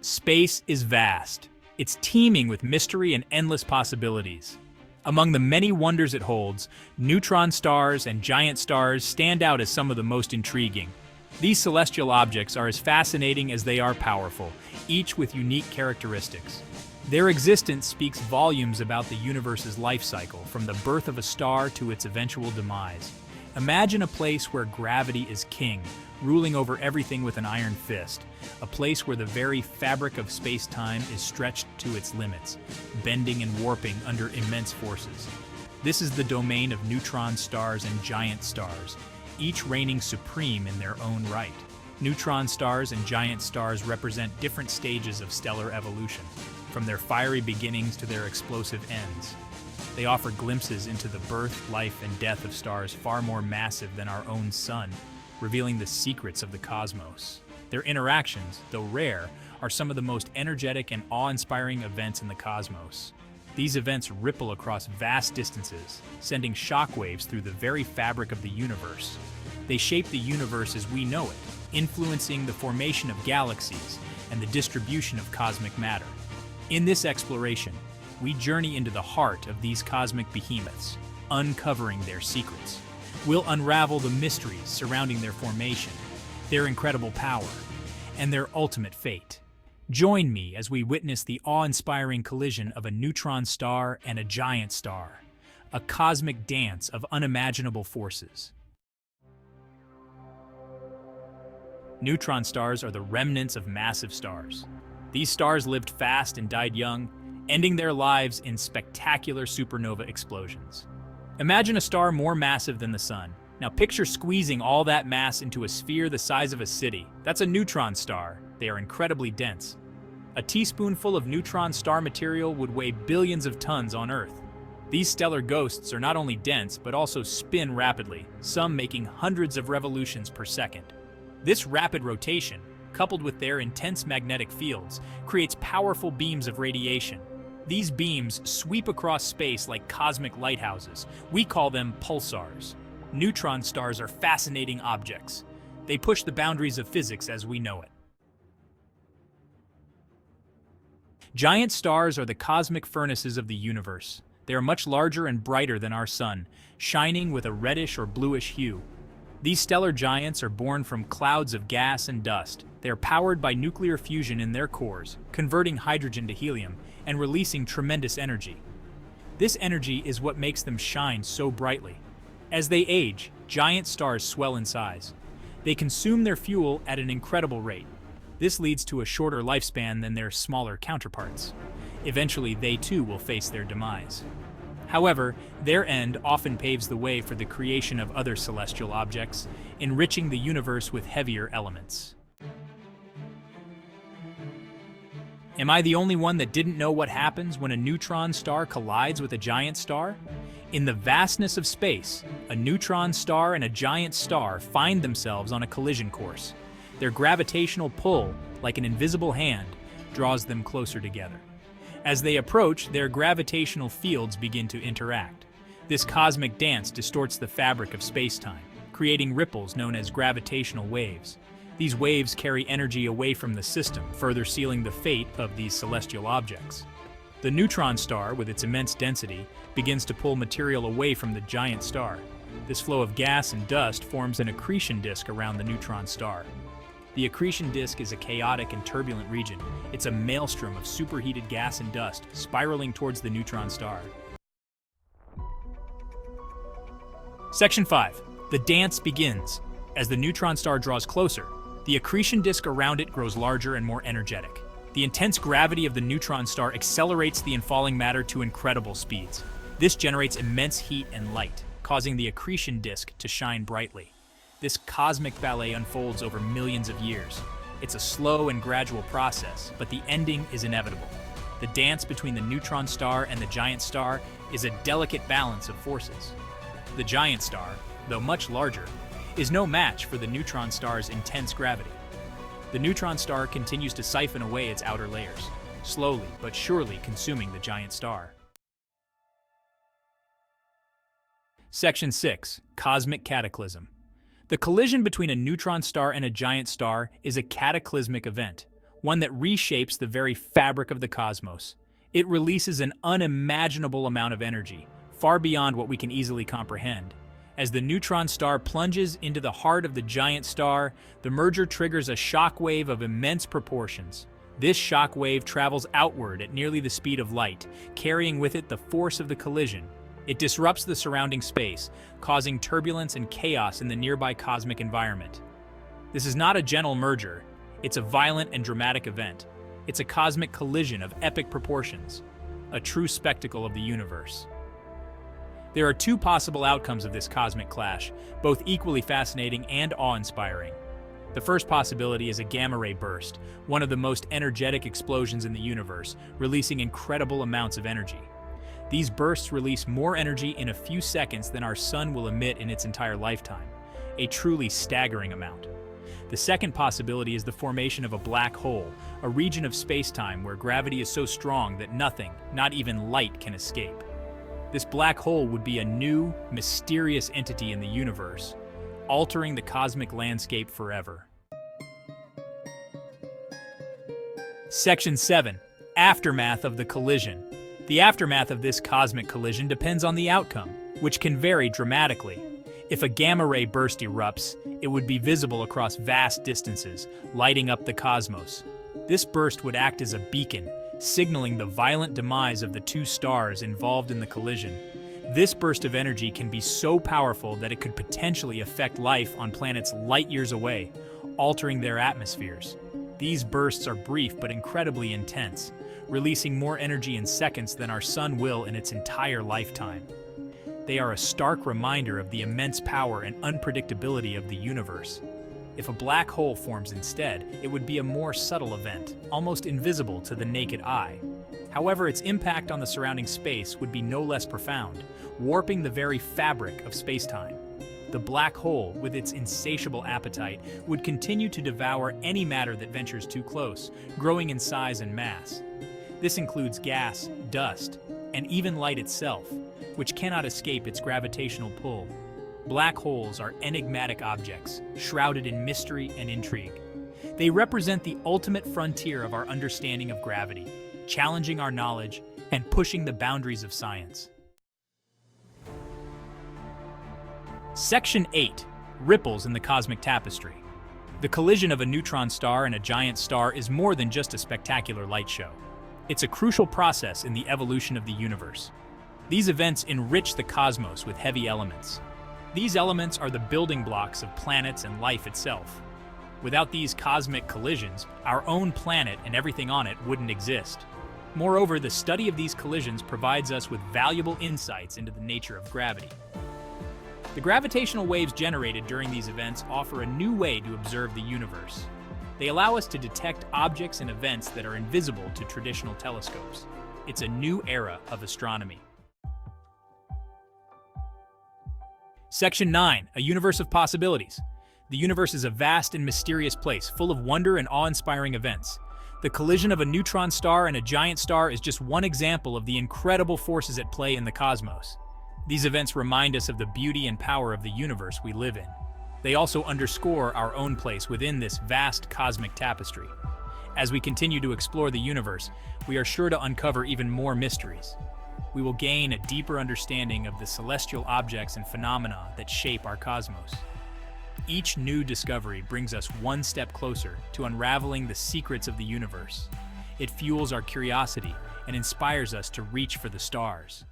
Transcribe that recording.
Space is vast. It's teeming with mystery and endless possibilities. Among the many wonders it holds, neutron stars and giant stars stand out as some of the most intriguing. These celestial objects are as fascinating as they are powerful, each with unique characteristics. Their existence speaks volumes about the universe's life cycle, from the birth of a star to its eventual demise. Imagine a place where gravity is king, ruling over everything with an iron fist. A place where the very fabric of space-time is stretched to its limits, bending and warping under immense forces. This is the domain of neutron stars and giant stars, each reigning supreme in their own right. Neutron stars and giant stars represent different stages of stellar evolution, from their fiery beginnings to their explosive ends. They offer glimpses into the birth, life, and death of stars far more massive than our own sun, revealing the secrets of the cosmos. Their interactions, though rare, are some of the most energetic and awe-inspiring events in the cosmos. These events ripple across vast distances, sending shockwaves through the very fabric of the universe. They shape the universe as we know it, influencing the formation of galaxies and the distribution of cosmic matter. In this exploration, we journey into the heart of these cosmic behemoths, uncovering their secrets. We'll unravel the mysteries surrounding their formation, their incredible power, and their ultimate fate. Join me as we witness the awe-inspiring collision of a neutron star and a giant star, a cosmic dance of unimaginable forces. Neutron stars are the remnants of massive stars. These stars lived fast and died young, ending their lives in spectacular supernova explosions. Imagine a star more massive than the sun. Now picture squeezing all that mass into a sphere the size of a city. That's a neutron star. They are incredibly dense. A teaspoonful of neutron star material would weigh billions of tons on Earth. These stellar ghosts are not only dense, but also spin rapidly, some making hundreds of revolutions per second. This rapid rotation, coupled with their intense magnetic fields, creates powerful beams of radiation. These beams sweep across space like cosmic lighthouses. We call them pulsars. Neutron stars are fascinating objects. They push the boundaries of physics as we know it. Giant stars are the cosmic furnaces of the universe. They are much larger and brighter than our sun, shining with a reddish or bluish hue. These stellar giants are born from clouds of gas and dust. They are powered by nuclear fusion in their cores, converting hydrogen to helium and releasing tremendous energy. This energy is what makes them shine so brightly. As they age, giant stars swell in size. They consume their fuel at an incredible rate. This leads to a shorter lifespan than their smaller counterparts. Eventually, they too will face their demise. However, their end often paves the way for the creation of other celestial objects, enriching the universe with heavier elements. Am I the only one that didn't know what happens when a neutron star collides with a giant star? In the vastness of space, a neutron star and a giant star find themselves on a collision course. Their gravitational pull, like an invisible hand, draws them closer together. As they approach, their gravitational fields begin to interact. This cosmic dance distorts the fabric of space-time, creating ripples known as gravitational waves. These waves carry energy away from the system, further sealing the fate of these celestial objects. The neutron star, with its immense density, begins to pull material away from the giant star. This flow of gas and dust forms an accretion disk around the neutron star. The accretion disk is a chaotic and turbulent region. It's a maelstrom of superheated gas and dust, spiraling towards the neutron star. Section 5. The dance begins. As the neutron star draws closer, the accretion disk around it grows larger and more energetic. The intense gravity of the neutron star accelerates the infalling matter to incredible speeds. This generates immense heat and light, causing the accretion disk to shine brightly. This cosmic ballet unfolds over millions of years. It's a slow and gradual process, but the ending is inevitable. The dance between the neutron star and the giant star is a delicate balance of forces. The giant star, though much larger, is no match for the neutron star's intense gravity. The neutron star continues to siphon away its outer layers, slowly but surely consuming the giant star. Section 6. Cosmic Cataclysm. The collision between a neutron star and a giant star is a cataclysmic event, one that reshapes the very fabric of the cosmos. It releases an unimaginable amount of energy, far beyond what we can easily comprehend. As the neutron star plunges into the heart of the giant star, the merger triggers a shockwave of immense proportions. This shockwave travels outward at nearly the speed of light, carrying with it the force of the collision. It disrupts the surrounding space, causing turbulence and chaos in the nearby cosmic environment. This is not a gentle merger, it's a violent and dramatic event. It's a cosmic collision of epic proportions, a true spectacle of the universe. There are two possible outcomes of this cosmic clash, both equally fascinating and awe-inspiring. The first possibility is a gamma-ray burst, one of the most energetic explosions in the universe, releasing incredible amounts of energy. These bursts release more energy in a few seconds than our sun will emit in its entire lifetime, a truly staggering amount. The second possibility is the formation of a black hole, a region of space-time where gravity is so strong that nothing, not even light, can escape. This black hole would be a new, mysterious entity in the universe, altering the cosmic landscape forever. Section 7. Aftermath of the collision. The aftermath of this cosmic collision depends on the outcome, which can vary dramatically. If a gamma-ray burst erupts, it would be visible across vast distances, lighting up the cosmos. This burst would act as a beacon, signaling the violent demise of the two stars involved in the collision. This burst of energy can be so powerful that it could potentially affect life on planets light years away, altering their atmospheres. These bursts are brief but incredibly intense, releasing more energy in seconds than our sun will in its entire lifetime. They are a stark reminder of the immense power and unpredictability of the universe. If a black hole forms instead, it would be a more subtle event, almost invisible to the naked eye. However, its impact on the surrounding space would be no less profound, warping the very fabric of space-time. The black hole, with its insatiable appetite, would continue to devour any matter that ventures too close, growing in size and mass. This includes gas, dust, and even light itself, which cannot escape its gravitational pull. Black holes are enigmatic objects, shrouded in mystery and intrigue. They represent the ultimate frontier of our understanding of gravity, challenging our knowledge and pushing the boundaries of science. Section 8. Ripples in the cosmic tapestry. The collision of a neutron star and a giant star is more than just a spectacular light show. It's a crucial process in the evolution of the universe. These events enrich the cosmos with heavy elements. These elements are the building blocks of planets and life itself. Without these cosmic collisions, our own planet and everything on it wouldn't exist. Moreover, the study of these collisions provides us with valuable insights into the nature of gravity. The gravitational waves generated during these events offer a new way to observe the universe. They allow us to detect objects and events that are invisible to traditional telescopes. It's a new era of astronomy. Section 9. A universe of possibilities. The universe is a vast and mysterious place, full of wonder and awe-inspiring events. The collision of a neutron star and a giant star is just one example of the incredible forces at play in the cosmos. These events remind us of the beauty and power of the universe we live in. They also underscore our own place within this vast cosmic tapestry. As we continue to explore the universe, we are sure to uncover even more mysteries. We will gain a deeper understanding of the celestial objects and phenomena that shape our cosmos. Each new discovery brings us one step closer to unraveling the secrets of the universe. It fuels our curiosity and inspires us to reach for the stars.